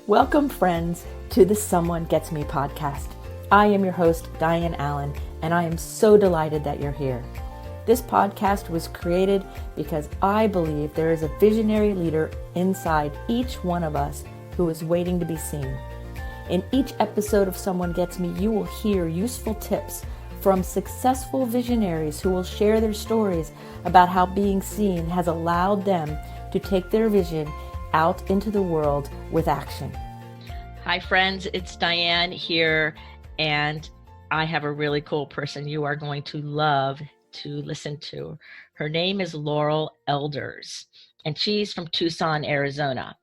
Welcome, friends, to the Someone Gets Me podcast. I am your host, Dianne Allen, and I am so delighted that you're here. This podcast was created because I believe there is a visionary leader inside each one of us who is waiting to be seen. In each episode of Someone Gets Me, you will hear useful tips from successful visionaries who will share their stories about how being seen has allowed them to take their vision out into the world with action. Hi friends, it's Dianne here, and I have a really cool person you are going to love to listen to. Her name is Laurel Elders, and she's from Tucson, Arizona.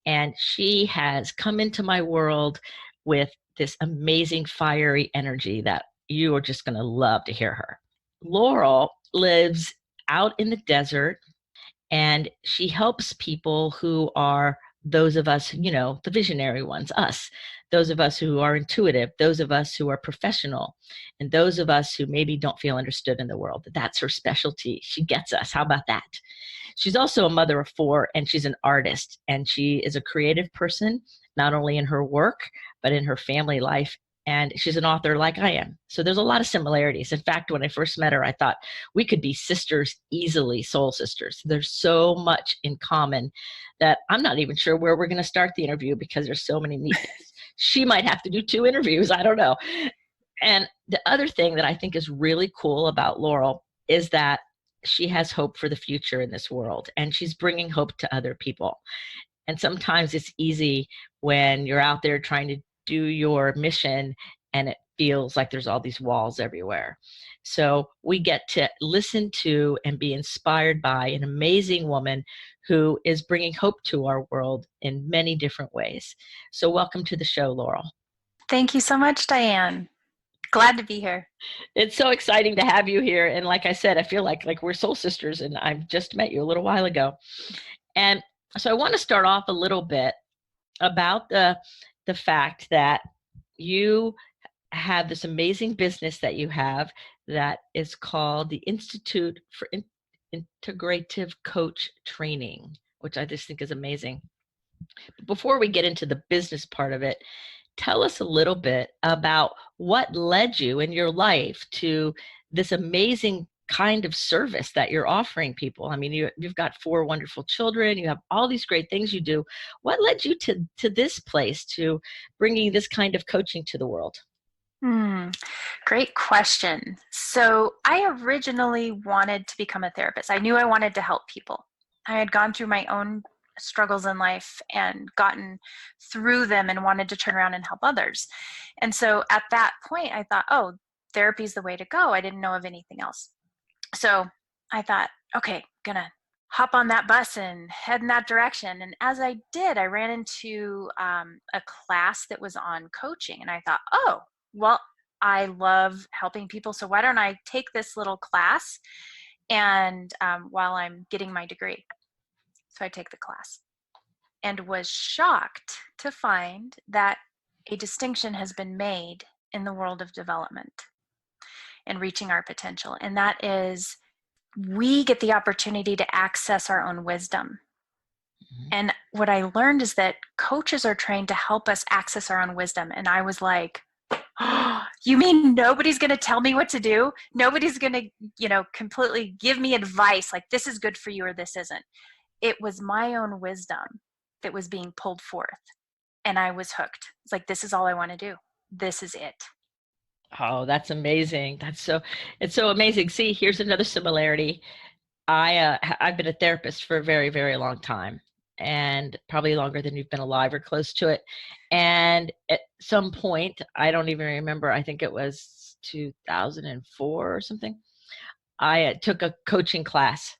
And she has come into my world with this amazing fiery energy that you are just going to love to hear her. Laurel lives out in the desert, and she helps people who are those of us, the visionary ones, us, those of us who are intuitive, those of us who are professional, and those of us who maybe don't feel understood in the world. That's her specialty. She gets us. How about that? She's also a mother of 4, and she's an artist, and she is a creative person, not only in her work, but in her family life. And she's an author like I am. So there's a lot of similarities. In fact, when I first met her, I thought we could be sisters easily, soul sisters. There's so much in common that I'm not even sure where we're going to start the interview because there's so many neat things. She might have to do 2 interviews. I don't know. And the other thing that I think is really cool about Laurel is that she has hope for the future in this world, and she's bringing hope to other people. And sometimes it's easy when you're out there trying to do your mission and it feels like there's all these walls everywhere. So we get to listen to and be inspired by an amazing woman who is bringing hope to our world in many different ways. So welcome to the show, Laurel. Thank you so much, Dianne. Glad to be here. It's so exciting to have you here. And like I said, I feel like we're soul sisters, and I've just met you a little while ago. And so I want to start off a little bit about the fact that you have this amazing business that you have that is called the Institute for Integrative Coach Training, which I just think is amazing. Before we get into the business part of it, tell us a little bit about what led you in your life to this amazing kind of service that you're offering people. I mean, you've got 4 wonderful children. You have all these great things you do. What led you to this place, to bringing this kind of coaching to the world? Great question. So I originally wanted to become a therapist. I knew I wanted to help people. I had gone through my own struggles in life and gotten through them and wanted to turn around and help others. And so at that point, I thought, oh, therapy is the way to go. I didn't know of anything else. So I thought, okay, gonna hop on that bus and head in that direction. And as I did, I ran into a class that was on coaching. And I thought, oh, well, I love helping people. So why don't I take this little class and while I'm getting my degree? So I take the class and was shocked to find that a distinction has been made in the world of development and reaching our potential. And that is, we get the opportunity to access our own wisdom. Mm-hmm. And what I learned is that coaches are trained to help us access our own wisdom. And I was like, oh, you mean nobody's going to tell me what to do? Nobody's going to, completely give me advice like this is good for you or this isn't. It was my own wisdom that was being pulled forth. And I was hooked. It's like, this is all I want to do. This is it. Oh, that's amazing. It's so amazing. See, here's another similarity. I've been a therapist for a very, very long time, and probably longer than you've been alive or close to it. And at some point, I don't even remember, I think it was 2004 or something, I took a coaching class,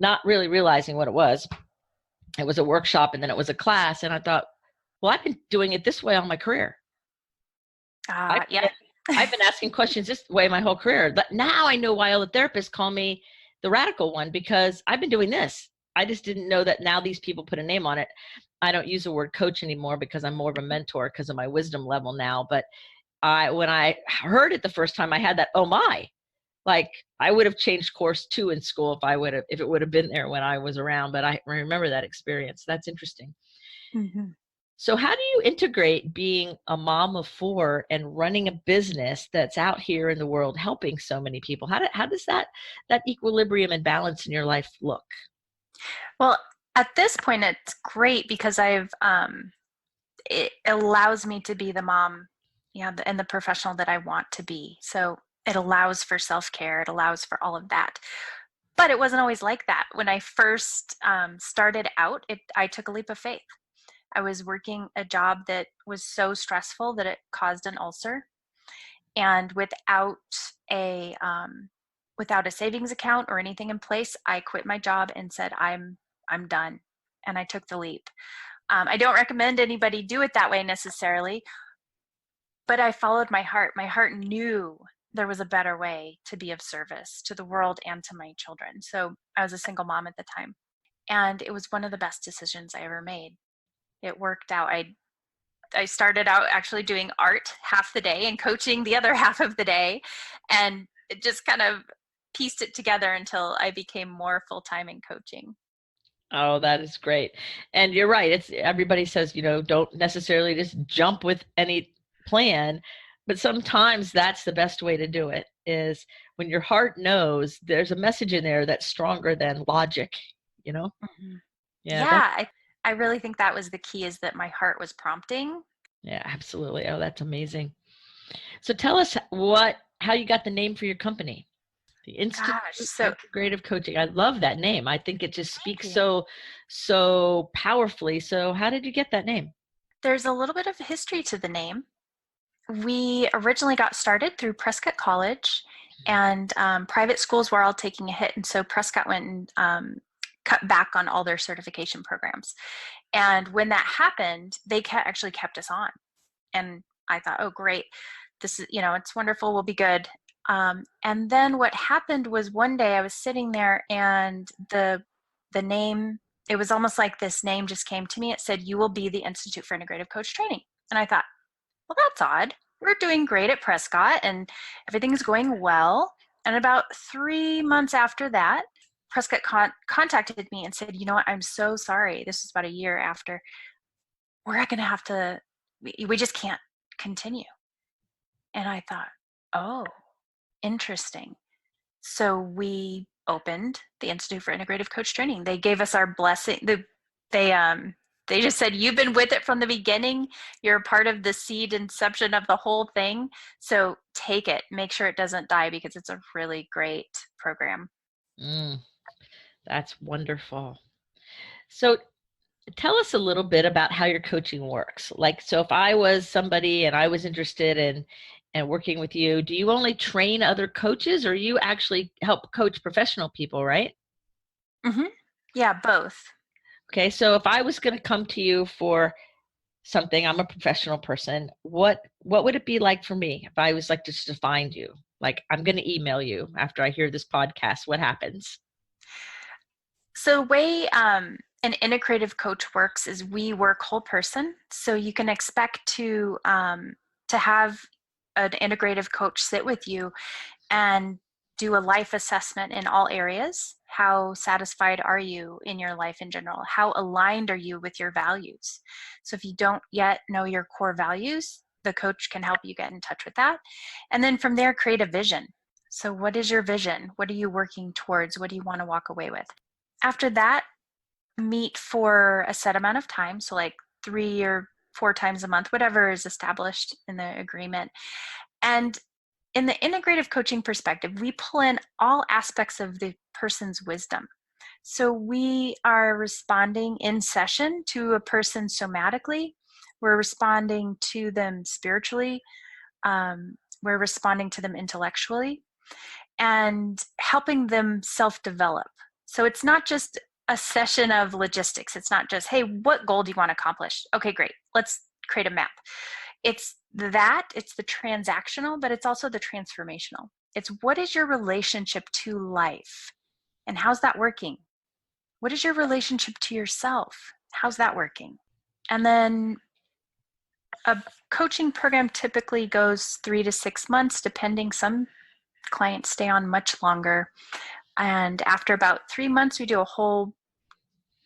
not really realizing what it was. It was a workshop and then it was a class. And I thought, well, I've been doing it this way all my career. I've been asking questions this way my whole career. But now I know why all the therapists call me the radical one, because I've been doing this. I just didn't know that now these people put a name on it. I don't use the word coach anymore because I'm more of a mentor because of my wisdom level now. But when I heard it the first time, I had that, oh my, like I would have changed course too in school if it would have been there when I was around. But I remember that experience. That's interesting. Mm-hmm. So how do you integrate being a mom of four and running a business that's out here in the world helping so many people? How does that equilibrium and balance in your life look? Well, at this point, it's great because it allows me to be the mom, and the professional that I want to be. So it allows for self-care. It allows for all of that. But it wasn't always like that. When I first started out, I took a leap of faith. I was working a job that was so stressful that it caused an ulcer, and without a savings account or anything in place, I quit my job and said, I'm done, and I took the leap. I don't recommend anybody do it that way necessarily, but I followed my heart. My heart knew there was a better way to be of service to the world and to my children. So I was a single mom at the time, and it was one of the best decisions I ever made. It worked out. I started out actually doing art half the day and coaching the other half of the day, and it just kind of pieced it together until I became more full-time in coaching. Oh, that is great. And you're right. It's everybody says, don't necessarily just jump with any plan, but sometimes that's the best way to do it is when your heart knows there's a message in there that's stronger than logic, you know? Mm-hmm. Yeah, Yeah, I really think that was the key, is that my heart was prompting. yeah, absolutely. Oh, that's amazing. So tell us how you got the name for your company, the Institute Gosh, of so Integrative Coaching. I love that name. I think it just thank speaks you. so powerfully. So how did you get that name? There's a little bit of history to the name. We originally got started through Prescott College, and private schools were all taking a hit, and so Prescott went and cut back on all their certification programs. And when that happened, they actually kept us on. And I thought, oh, great. This is, it's wonderful. We'll be good. And then what happened was one day I was sitting there, and the name, it was almost like this name just came to me. It said, "You will be the Institute for Integrative Coach Training." And I thought, well, that's odd. We're doing great at Prescott and everything's going well. And about 3 months after that, Prescott contacted me and said, "You know what? I'm so sorry." This was about a year after. "We're going to have to, we just can't continue." And I thought, oh, interesting. So we opened the Institute for Integrative Coach Training. They gave us our blessing. They they just said, "You've been with it from the beginning. You're a part of the seed inception of the whole thing. So take it. Make sure it doesn't die, because it's a really great program." Mm, that's wonderful. So tell us a little bit about how your coaching works. Like, so if I was somebody and I was interested in and working with you, do you only train other coaches or you actually help coach professional people, right? Mm-hmm. Yeah, both. Okay, so if I was going to come to you for something, I'm a professional person. What would it be like for me if I was like just to find you? Like, I'm going to email you after I hear this podcast. What happens? So the way an integrative coach works is we work whole person. So you can expect to have an integrative coach sit with you and do a life assessment in all areas. How satisfied are you in your life in general? How aligned are you with your values? So if you don't yet know your core values, the coach can help you get in touch with that. And then from there, create a vision. So what is your vision? What are you working towards? What do you want to walk away with? After that, meet for a set amount of time. So like 3 or 4 times a month, whatever is established in the agreement. And in the integrative coaching perspective, we pull in all aspects of the person's wisdom. So we are responding in session to a person somatically. We're responding to them spiritually. We're responding to them intellectually and helping them self-develop. So it's not just a session of logistics. It's not just, hey, what goal do you want to accomplish? Okay, great. Let's create a map. It's the transactional, but it's also the transformational. It's, what is your relationship to life? And how's that working? What is your relationship to yourself? How's that working? And then a coaching program typically goes 3 to 6 months, depending. Some clients stay on much longer. And after about 3 months, we do a whole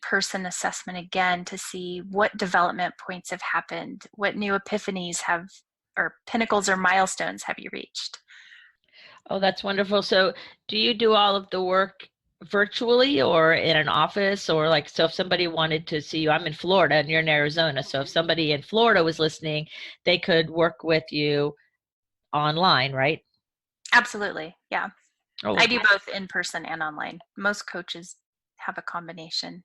in-person assessment again to see what development points have happened, what new epiphanies have, or pinnacles or milestones have you reached. Oh, that's wonderful. So do you do all of the work virtually or in an office, or like, so if somebody wanted to see you, I'm in Florida and you're in Arizona. So if somebody in Florida was listening, they could work with you online, right? Absolutely. Yeah. Oh, I do both in person and online. Most coaches have a combination.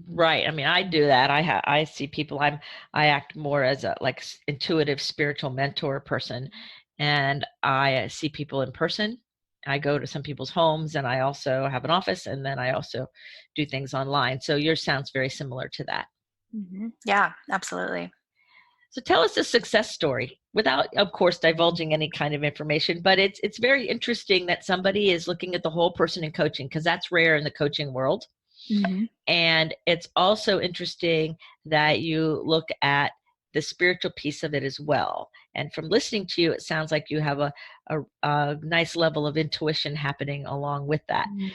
right. I mean, I do that. I see people. I act more as a like intuitive spiritual mentor person, and I see people in person. I go to some people's homes, and I also have an office, and then I also do things online. So yours sounds very similar to that. Mm-hmm. Yeah, absolutely. So tell us a success story without, of course, divulging any kind of information, but it's very interesting that somebody is looking at the whole person in coaching, because that's rare in the coaching world. Mm-hmm. And it's also interesting that you look at the spiritual piece of it as well. And from listening to you, it sounds like you have a nice level of intuition happening along with that. Mm-hmm.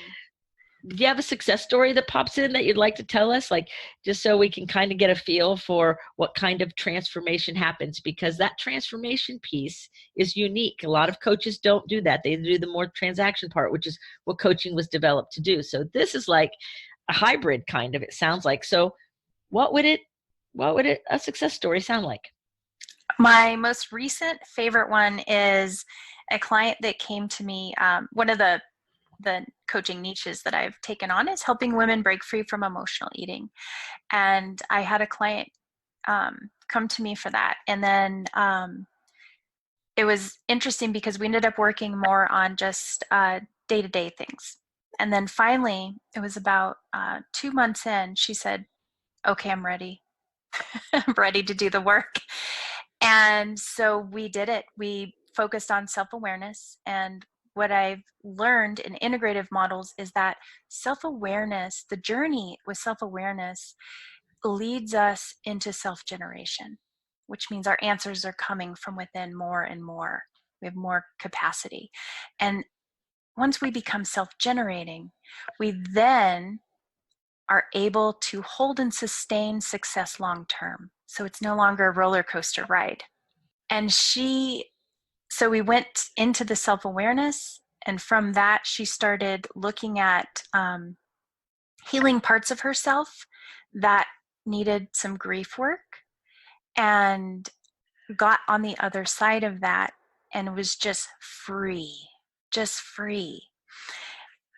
Do you have a success story that pops in that you'd like to tell us? Like, just so we can kind of get a feel for what kind of transformation happens, because that transformation piece is unique. A lot of coaches don't do that. They do the more transaction part, which is what coaching was developed to do. So this is like a hybrid kind of, it sounds like. So what would a success story sound like? My most recent favorite one is a client that came to me. One of the coaching niches that I've taken on is helping women break free from emotional eating. And I had a client come to me for that. And then it was interesting because we ended up working more on just day-to-day things. And then finally, it was about 2 months in, she said, okay, I'm ready. I'm ready to do the work. And so we did it. We focused on self-awareness. And what I've learned in integrative models is that self-awareness, the journey with self-awareness, leads us into self-generation, which means our answers are coming from within more and more. We have more capacity. And once we become self-generating, we then are able to hold and sustain success long term. So it's no longer a roller coaster ride. And so we went into the self-awareness, and from that, she started looking at healing parts of herself that needed some grief work, and got on the other side of that and was just free.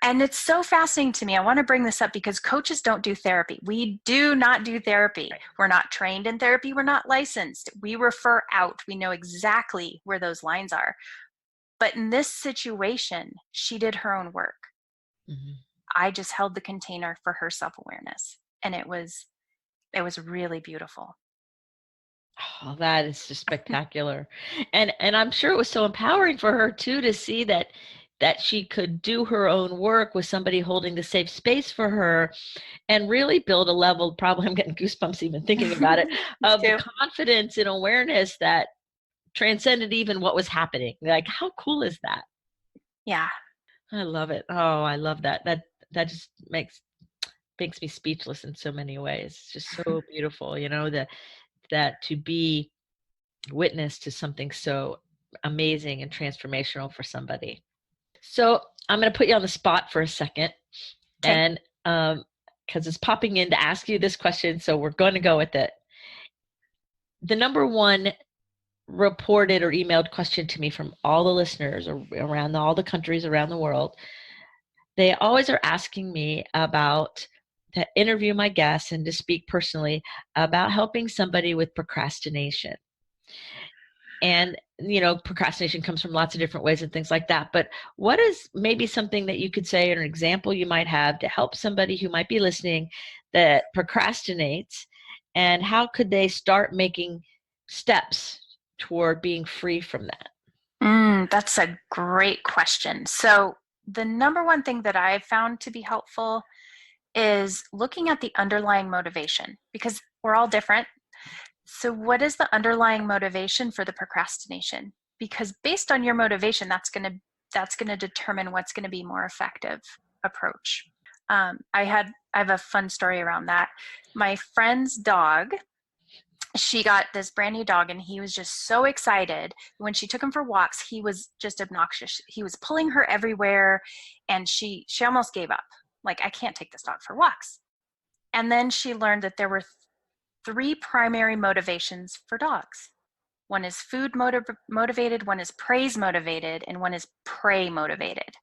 And it's so fascinating to me. I want to bring this up because coaches don't do therapy. We do not do therapy. We're not trained in therapy. We're not licensed. We refer out. We know exactly where those lines are. But in this situation, she did her own work. Mm-hmm. I just held the container for her self-awareness. And it was really beautiful. Oh, that is just spectacular. And I'm sure it was so empowering for her too, to see that she could do her own work with somebody holding the safe space for her, and really build a level, probably I'm getting goosebumps even thinking about it, of confidence and awareness that transcended even what was happening. Like, how cool is that? Yeah. I love it. Oh, I love that. That just makes me speechless in so many ways. It's just so beautiful, that to be witness to something so amazing and transformational for somebody. So I'm going to put you on the spot for a second, Okay. and because it's popping in to ask you this question, so we're going to go with it. The number one reported or emailed question to me from all the listeners around all the countries around the world, they always are asking me about to interview my guests and to speak personally about helping somebody with procrastination. And, procrastination comes from lots of different ways and things like that. But what is maybe something that you could say, or an example you might have to help somebody who might be listening that procrastinates, and how could they start making steps toward being free from that? That's a great question. So the number one thing that I've found to be helpful is looking at the underlying motivation, because we're all different. So what is the underlying motivation for the procrastination? Because based on your motivation, that's going to determine what's going to be more effective approach. I have a fun story around that. My friend's dog, she got this brand new dog, and he was just so excited. When she took him for walks, he was just obnoxious. He was pulling her everywhere, and she almost gave up. Like, I can't take this dog for walks. And then she learned that there were three primary motivations for dogs. One is food motivated, one is praise motivated, and one is prey motivated.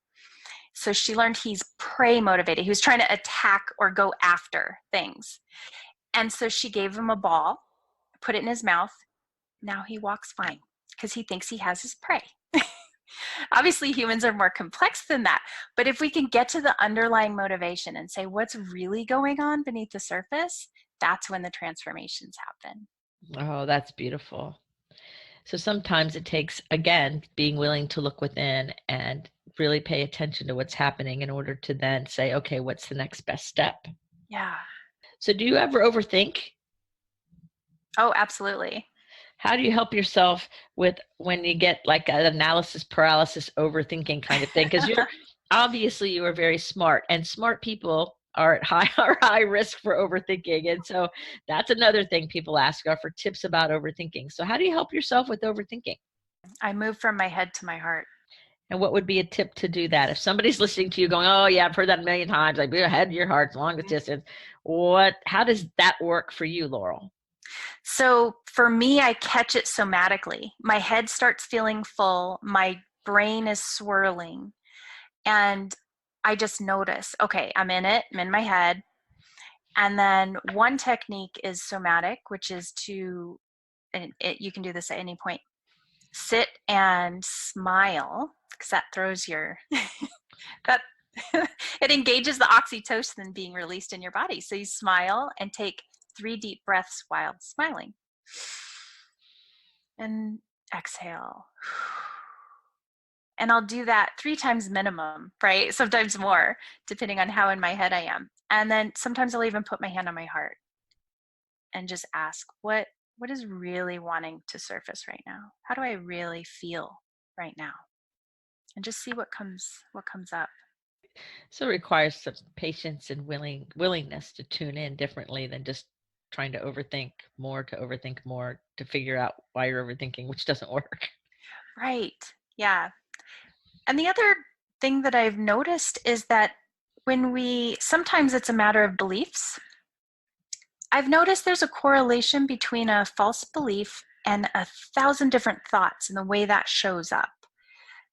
So she learned he's prey motivated. He was trying to attack or go after things. And so she gave him a ball, put it in his mouth. Now he walks fine because he thinks he has his prey. Obviously, humans are more complex than that. But if we can get to the underlying motivation and say what's really going on beneath the surface, that's when the transformations happen. Oh, that's beautiful. So sometimes it takes, again, being willing to look within and really pay attention to what's happening in order to then say, okay, what's the next best step? Yeah. So do you ever overthink? Oh, absolutely. How do you help yourself with when you get like an analysis paralysis, overthinking kind of thing? Because obviously you are very smart, and smart people are at high risk for overthinking. And so that's another thing people ask are for tips about overthinking. So how do you help yourself with overthinking? I move from my head to my heart. And what would be a tip to do that? If somebody's listening to you going, oh yeah, I've heard that a million times, like your head, your heart's longest distance. How does that work for you, Laurel? So for me, I catch it somatically. My head starts feeling full. My brain is swirling. And I just notice, okay, I'm in it. I'm in my head. And then one technique is somatic, which is you can do this at any point. Sit and smile, because that throws it engages the oxytocin being released in your body. So you smile and take 3 deep breaths while smiling. And exhale. And I'll do that 3 times minimum, right? Sometimes more, depending on how in my head I am. And then sometimes I'll even put my hand on my heart and just ask, what is really wanting to surface right now? How do I really feel right now? And just see what comes up. So it requires some patience and willingness to tune in differently than just trying to overthink more to figure out why you're overthinking, which doesn't work. Right. Yeah. And the other thing that I've noticed is that sometimes it's a matter of beliefs. I've noticed there's a correlation between a false belief and 1,000 different thoughts and the way that shows up.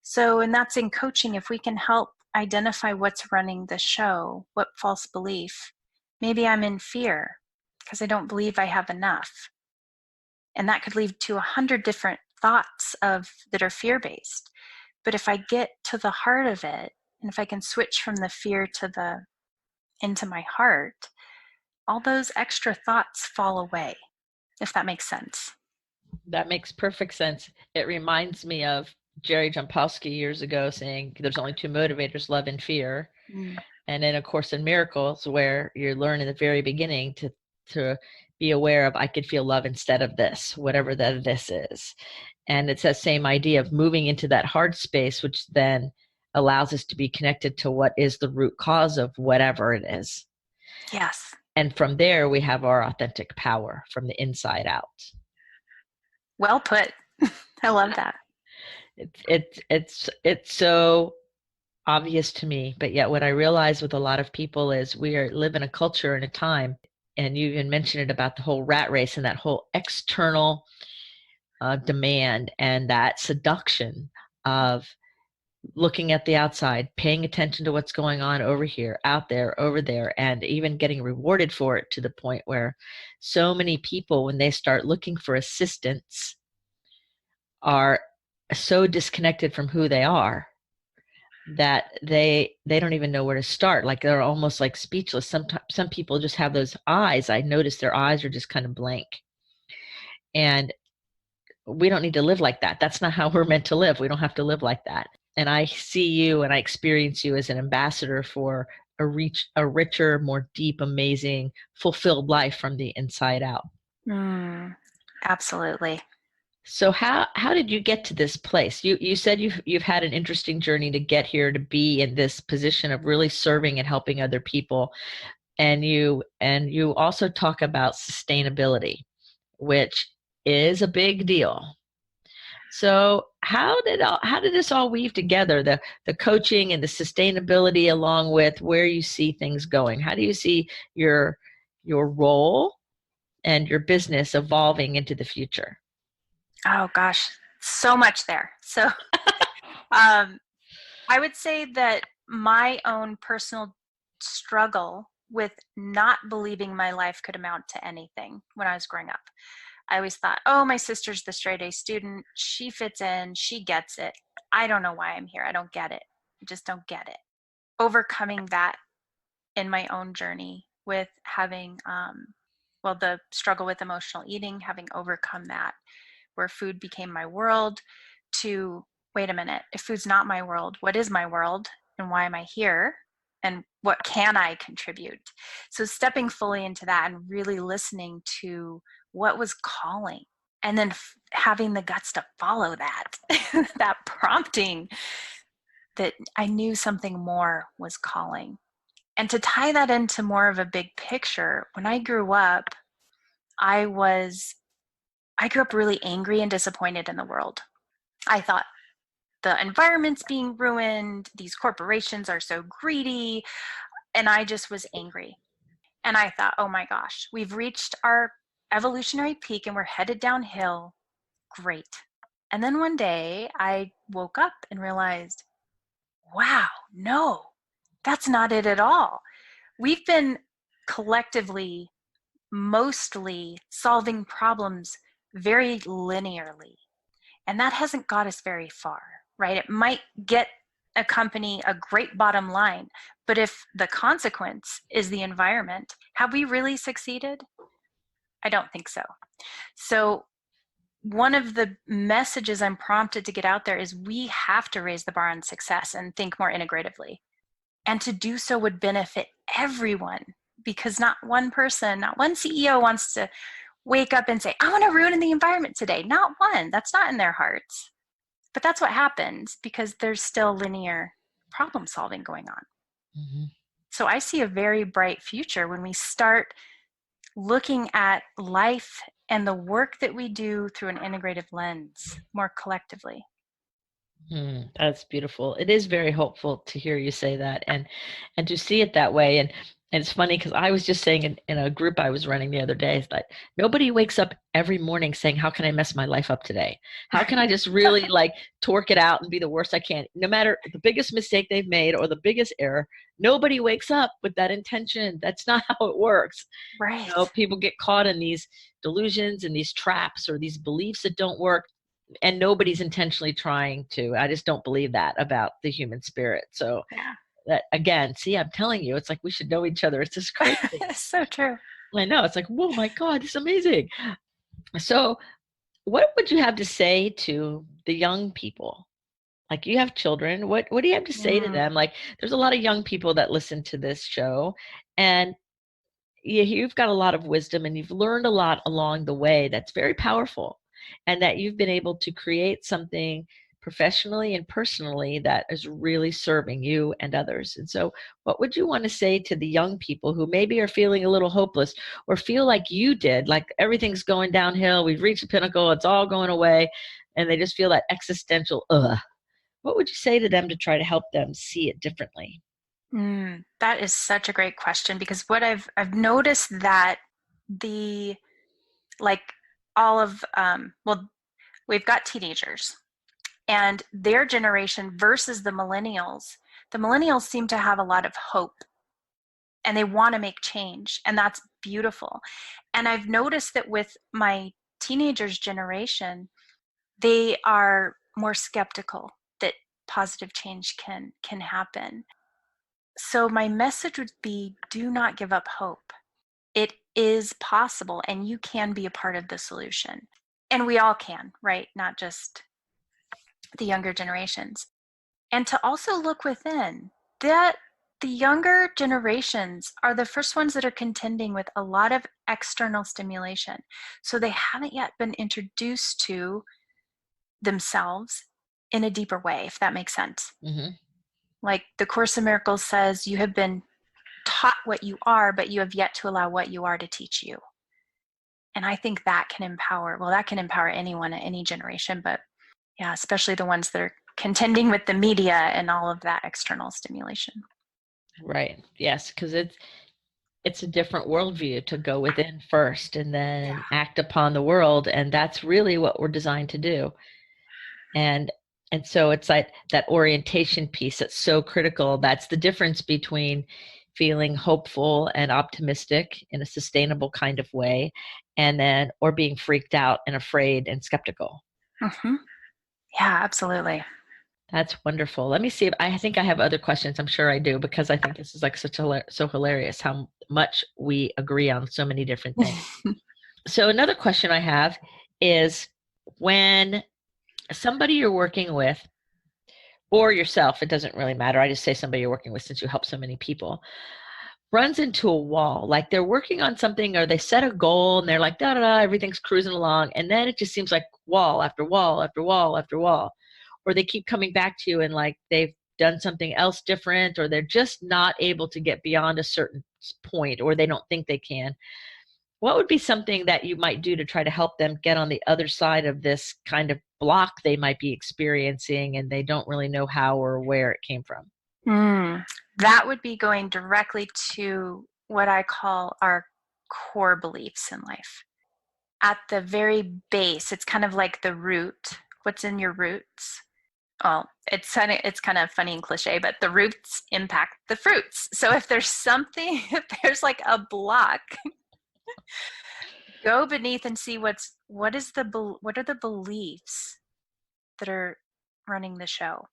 So, and that's in coaching, if we can help identify what's running the show, what false belief. Maybe I'm in fear because I don't believe I have enough. And that could lead to 100 different thoughts that are fear-based. But if I get to the heart of it, and if I can switch from the fear into my heart, all those extra thoughts fall away, if that makes sense. That makes perfect sense. It reminds me of Jerry Jampowski years ago saying there's only 2 motivators, love and fear. And in A Course in Miracles, where you learn in the very beginning to be aware of, I could feel love instead of this, whatever that this is. And it's that same idea of moving into that heart space, which then allows us to be connected to what is the root cause of whatever it is. Yes. And from there, we have our authentic power from the inside out. Well put. I love that. It's so obvious to me, but yet what I realize with a lot of people is we live in a culture and a time, and you even mentioned it about the whole rat race and that whole external demand and that seduction of looking at the outside, paying attention to what's going on over here, out there, over there, and even getting rewarded for it, to the point where so many people, when they start looking for assistance, are so disconnected from who they are that they don't even know where to start. Like they're almost like speechless. Some people just have those eyes. I notice their eyes are just kind of blank. And we don't need to live like that. That's not how we're meant to live. We don't have to live like that. And I see you and I experience you as an ambassador for a richer, more deep, amazing, fulfilled life from the inside out. Absolutely. So how did you get to this place? You said you've had an interesting journey to get here, to be in this position of really serving and helping other people. And you also talk about sustainability, which is a big deal. So how did this all weave together, the coaching and the sustainability, along with where you see things going? How do you see your role and your business evolving into the future? Oh gosh, so much there. So um, I would say that my own personal struggle with not believing my life could amount to anything when I was growing up. I always thought, oh, my sister's the straight A student. She fits in. She gets it. I don't know why I'm here. I don't get it. I just don't get it. Overcoming that in my own journey with having, the struggle with emotional eating, having overcome that, where food became my world, to wait a minute, if food's not my world, what is my world and why am I here? And what can I contribute? So stepping fully into that and really listening to what was calling, and then having the guts to follow that, that prompting that I knew something more was calling. And to tie that into more of a big picture, when I grew up, I grew up really angry and disappointed in the world. I thought the environment's being ruined, these corporations are so greedy, and I just was angry. And I thought, oh my gosh, we've reached our evolutionary peak and we're headed downhill. Great. And then one day I woke up and realized, wow, no, that's not it at all. We've been collectively mostly solving problems very linearly, and that hasn't got us very far, right? It might get a company a great bottom line, but if the consequence is the environment, have we really succeeded? I don't think so. So one of the messages I'm prompted to get out there is we have to raise the bar on success and think more integratively. And to do so would benefit everyone, because not one person, not one CEO wants to wake up and say, I want to ruin the environment today. Not one. That's not in their hearts. But that's what happens because there's still linear problem solving going on. Mm-hmm. So I see a very bright future when we start looking at life and the work that we do through an integrative lens more collectively. That's beautiful. It is very hopeful to hear you say that, and to see it that way. And it's funny because I was just saying in a group I was running the other day, it's like nobody wakes up every morning saying, how can I mess my life up today? How can I just really like torque it out and be the worst I can? No matter the biggest mistake they've made or the biggest error, nobody wakes up with that intention. That's not how it works. Right. People get caught in these delusions and these traps or these beliefs that don't work, and nobody's intentionally trying to. I just don't believe that about the human spirit. So Yeah. that, again, see, I'm telling you, it's like we should know each other. It's just crazy. So true. I know. It's like, whoa, my God, it's amazing. So what would you have to say to the young people? Like, you have children. What do you have to say to them? Like, there's a lot of young people that listen to this show, and you've got a lot of wisdom and you've learned a lot along the way that's very powerful, and that you've been able to create something professionally and personally that is really serving you and others. And so what would you want to say to the young people who maybe are feeling a little hopeless, or feel like you did, like everything's going downhill, we've reached the pinnacle, it's all going away, and they just feel that existential what would you say to them to try to help them see it differently? That is such a great question, because what I've noticed that the like all of we've got teenagers and their generation versus the millennials. The millennials seem to have a lot of hope and they want to make change, and that's beautiful. And I've noticed that with my teenagers generation, they are more skeptical that positive change can happen. So my message would be, do not give up hope. It is possible and you can be a part of the solution. And we all can, right? Not just the younger generations. And to also look within. That the younger generations are the first ones that are contending with a lot of external stimulation. So they haven't yet been introduced to themselves in a deeper way, if that makes sense. Mm-hmm. Like the Course in Miracles says, you have been taught what you are, but you have yet to allow what you are to teach you. And I think that can empower anyone at any generation, but yeah, especially the ones that are contending with the media and all of that external stimulation. Right. Yes, because it's a different worldview to go within first and then act upon the world, and that's really what we're designed to do. And so it's like that orientation piece that's so critical. That's the difference between feeling hopeful and optimistic in a sustainable kind of way, and then or being freaked out and afraid and skeptical. Mm-hmm. Yeah, absolutely. That's wonderful. Let me see if I think I have other questions. I'm sure I do, because I think this is like so hilarious how much we agree on so many different things. So another question I have is, when somebody you're working with, or yourself, it doesn't really matter, I just say somebody you're working with since you help so many people, runs into a wall, like they're working on something or they set a goal and they're like, da da da, everything's cruising along, and then it just seems like wall after wall after wall after wall, or they keep coming back to you and like they've done something else different, or they're just not able to get beyond a certain point, or they don't think they can. What would be something that you might do to try to help them get on the other side of this kind of block they might be experiencing and they don't really know how or where it came from? That would be going directly to what I call our core beliefs in life. At the very base, it's kind of like the root. What's in your roots? Well, it's kind of funny and cliche, but the roots impact the fruits. So if there's something, if there's like a block, go beneath and see what are the beliefs that are running the show.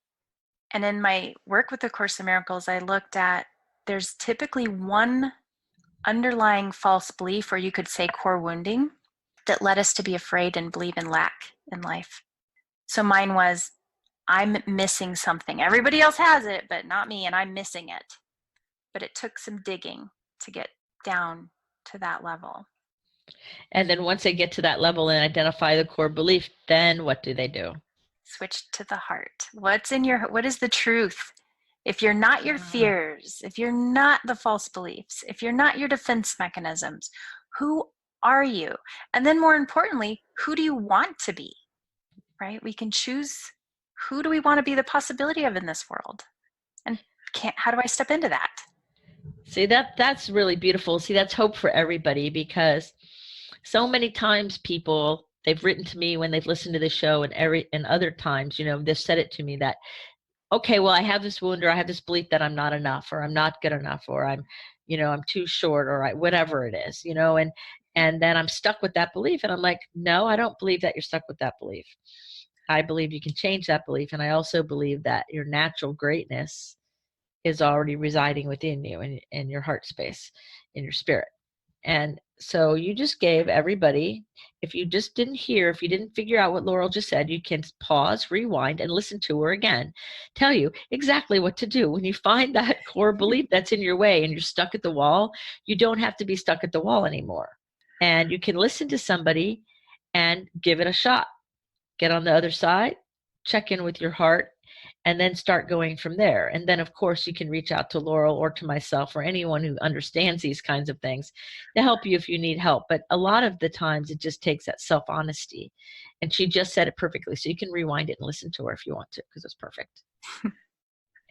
And in my work with the Course in Miracles, I looked at, there's typically one underlying false belief, or you could say core wounding, that led us to be afraid and believe in lack in life. So mine was, I'm missing something. Everybody else has it, but not me, and I'm missing it. But it took some digging to get down to that level. And then once they get to that level and identify the core belief, then what do they do? Switch to the heart. What is the truth? If you're not your fears, if you're not the false beliefs, if you're not your defense mechanisms, who are you? And then more importantly, who do you want to be? Right? We can choose, who do we want to be the possibility of in this world? And how do I step into that? See, that's really beautiful. See, that's hope for everybody, because so many times people, they've written to me when they've listened to the show, and other times, they've said it to me that, okay, well, I have this wound, or I have this belief that I'm not enough, or I'm not good enough, or I'm too short, or whatever it is, and then I'm stuck with that belief. And I'm like, no, I don't believe that you're stuck with that belief. I believe you can change that belief. And I also believe that your natural greatness is already residing within you, in your heart space, in your spirit. And so you just gave everybody, if you didn't figure out what Laurel just said, you can pause, rewind, and listen to her again, tell you exactly what to do. When you find that core belief that's in your way and you're stuck at the wall, you don't have to be stuck at the wall anymore. And you can listen to somebody and give it a shot. Get on the other side, check in with your heart, and then start going from there. And then, of course, you can reach out to Laurel or to myself or anyone who understands these kinds of things to help you if you need help. But a lot of the times it just takes that self-honesty. And she just said it perfectly. So you can rewind it and listen to her if you want to, because it's perfect.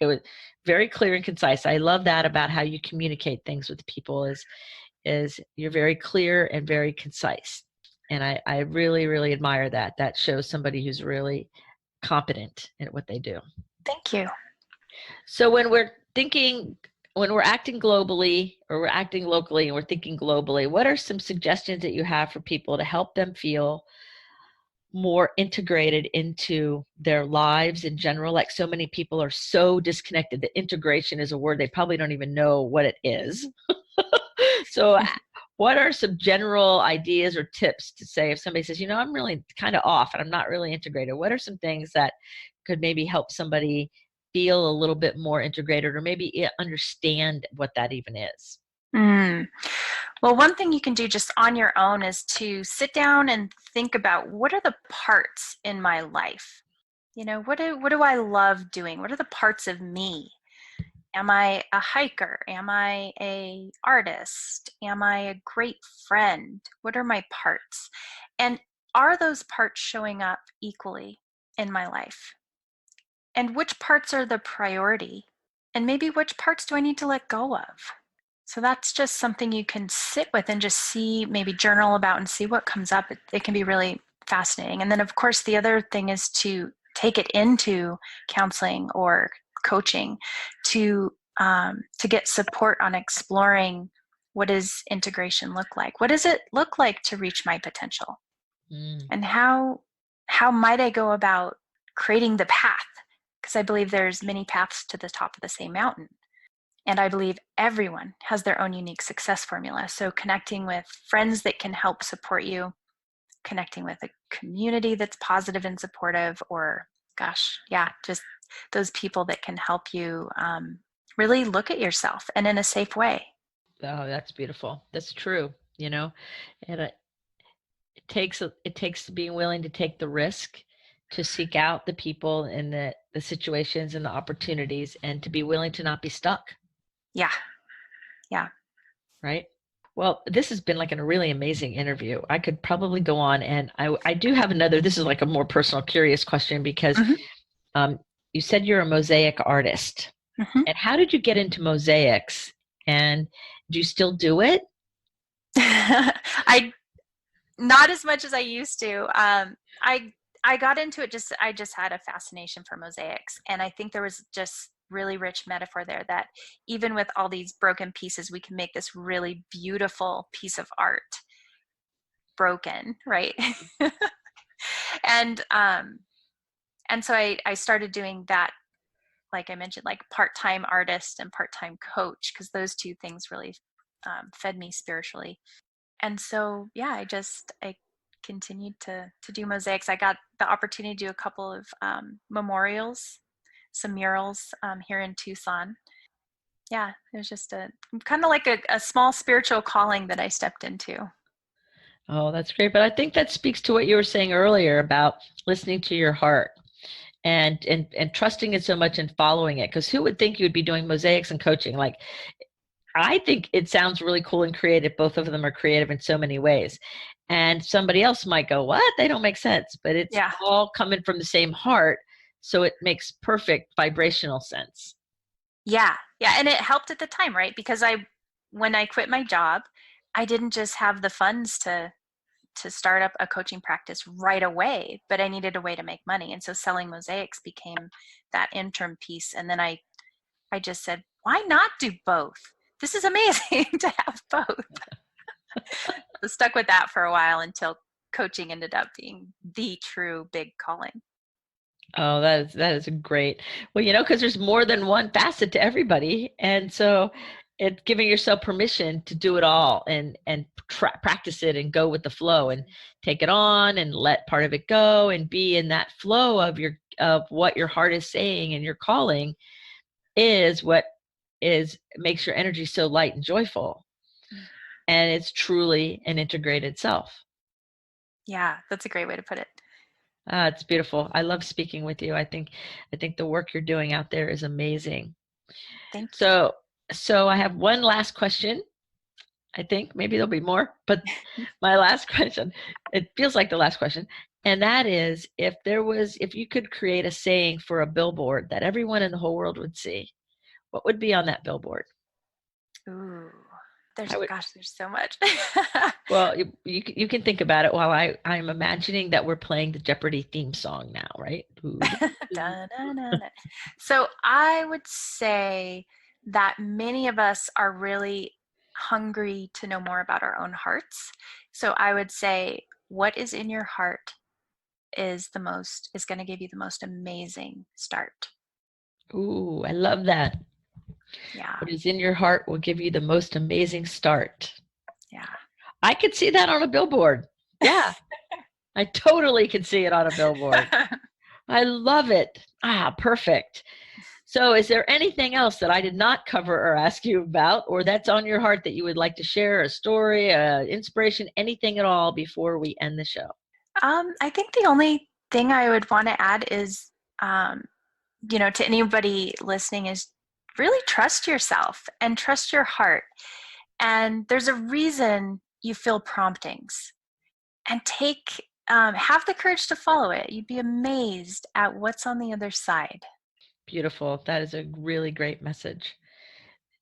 It was very clear and concise. I love that about how you communicate things with people, is you're very clear and very concise. And I really, really admire that. That shows somebody who's really competent at what they do. Thank you. So when we're acting globally, or we're acting locally and we're thinking globally, what are some suggestions that you have for people to help them feel more integrated into their lives in general? Like, so many people are so disconnected that integration is a word they probably don't even know what it is. So what are some general ideas or tips to say if somebody says, I'm really kind of off and I'm not really integrated? What are some things that could maybe help somebody feel a little bit more integrated, or maybe understand what that even is? Well, one thing you can do just on your own is to sit down and think about, what are the parts in my life? What do I love doing? What are the parts of me? Am I a hiker? Am I a artist? Am I a great friend? What are my parts? And are those parts showing up equally in my life? And which parts are the priority? And maybe which parts do I need to let go of? So that's just something you can sit with and just see, maybe journal about and see what comes up. It can be really fascinating. And then, of course, the other thing is to take it into counseling or coaching to get support on exploring, what does integration look like? What does it look like to reach my potential? And how might I go about creating the path? Because I believe there's many paths to the top of the same mountain. And I believe everyone has their own unique success formula. So connecting with friends that can help support you, connecting with a community that's positive and supportive, or just those people that can help you really look at yourself and in a safe way. Oh, that's beautiful. That's true. And it takes being willing to take the risk to seek out the people and the situations and the opportunities, and to be willing to not be stuck. Yeah. Right. Well, this has been like a really amazing interview. I could probably go on, and I do have another. This is like a more personal, curious question, because you said you're a mosaic artist. And how did you get into mosaics? And do you still do it? I not as much as I used to. I got into it I just had a fascination for mosaics, and I think there was just really rich metaphor there, that even with all these broken pieces, we can make this really beautiful piece of art broken, right? and so I started doing that, like I mentioned, like part-time artist and part-time coach, because those two things really fed me spiritually. And so I continued to do mosaics. I got the opportunity to do a couple of memorials, some murals here in Tucson. It was just kind of like a small spiritual calling that I stepped into. Oh, that's great. But I think that speaks to what you were saying earlier about listening to your heart and trusting it so much and following it. Because who would think you would be doing mosaics and coaching? Like, I think it sounds really cool and creative. Both of them are creative in so many ways. And somebody else might go, what? They don't make sense. But it's all coming from the same heart. So it makes perfect vibrational sense. Yeah. And it helped at the time, right? Because when I quit my job, I didn't just have the funds to start up a coaching practice right away, but I needed a way to make money. And so selling mosaics became that interim piece. And then I just said, why not do both? This is amazing to have both. So stuck with that for a while until coaching ended up being the true big calling. Oh, that is great. Well, because there's more than one facet to everybody. And so it's giving yourself permission to do it all and practice it and go with the flow and take it on and let part of it go and be in that flow of what your heart is saying, and your calling is what makes your energy so light and joyful. And it's truly an integrated self. Yeah, that's a great way to put it. It's beautiful. I love speaking with you. I think the work you're doing out there is amazing. Thank you. So I have one last question. I think maybe there'll be more, but my last question, it feels like the last question. And that is, if you could create a saying for a billboard that everyone in the whole world would see, what would be on that billboard? Ooh, there's so much. Well, you can think about it while I'm imagining that we're playing the Jeopardy theme song now, right? So I would say that many of us are really hungry to know more about our own hearts. So I would say, what is in your heart is going to give you the most amazing start. Ooh, I love that. Yeah. What is in your heart will give you the most amazing start. Yeah. I could see that on a billboard. Yeah. I totally could see it on a billboard. I love it. Perfect. So is there anything else that I did not cover or ask you about, or that's on your heart that you would like to share, a story, inspiration, anything at all before we end the show? I think the only thing I would want to add is, to anybody listening, is really trust yourself and trust your heart. And there's a reason you feel promptings, and have the courage to follow it. You'd be amazed at what's on the other side. Beautiful. That is a really great message.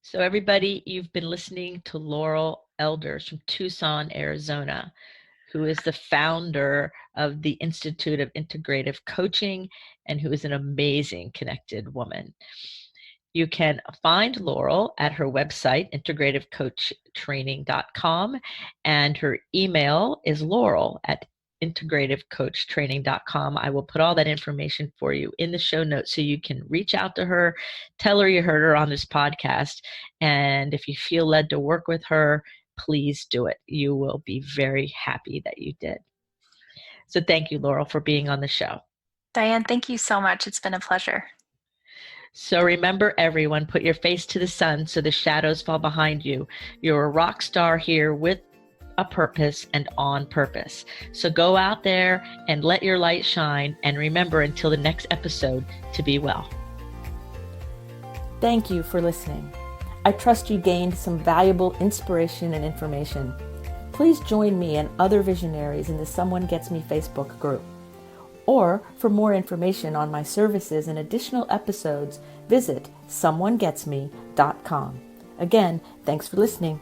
So everybody, you've been listening to Laurel Elders from Tucson, Arizona, who is the founder of the Institute of Integrative Coaching and who is an amazing connected woman. You can find Laurel at her website, integrativecoachtraining.com, and her email is laurel@integrativecoachtraining.com. I will put all that information for you in the show notes so you can reach out to her, tell her you heard her on this podcast, and if you feel led to work with her, please do it. You will be very happy that you did. So thank you, Laurel, for being on the show. Dianne, thank you so much. It's been a pleasure. So remember, everyone, put your face to the sun so the shadows fall behind you. You're a rock star here with a purpose and on purpose. So go out there and let your light shine. And remember, until the next episode, to be well. Thank you for listening. I trust you gained some valuable inspiration and information. Please join me and other visionaries in the Someone Gets Me Facebook group. Or for more information on my services and additional episodes, visit someonegetsme.com. Again, thanks for listening.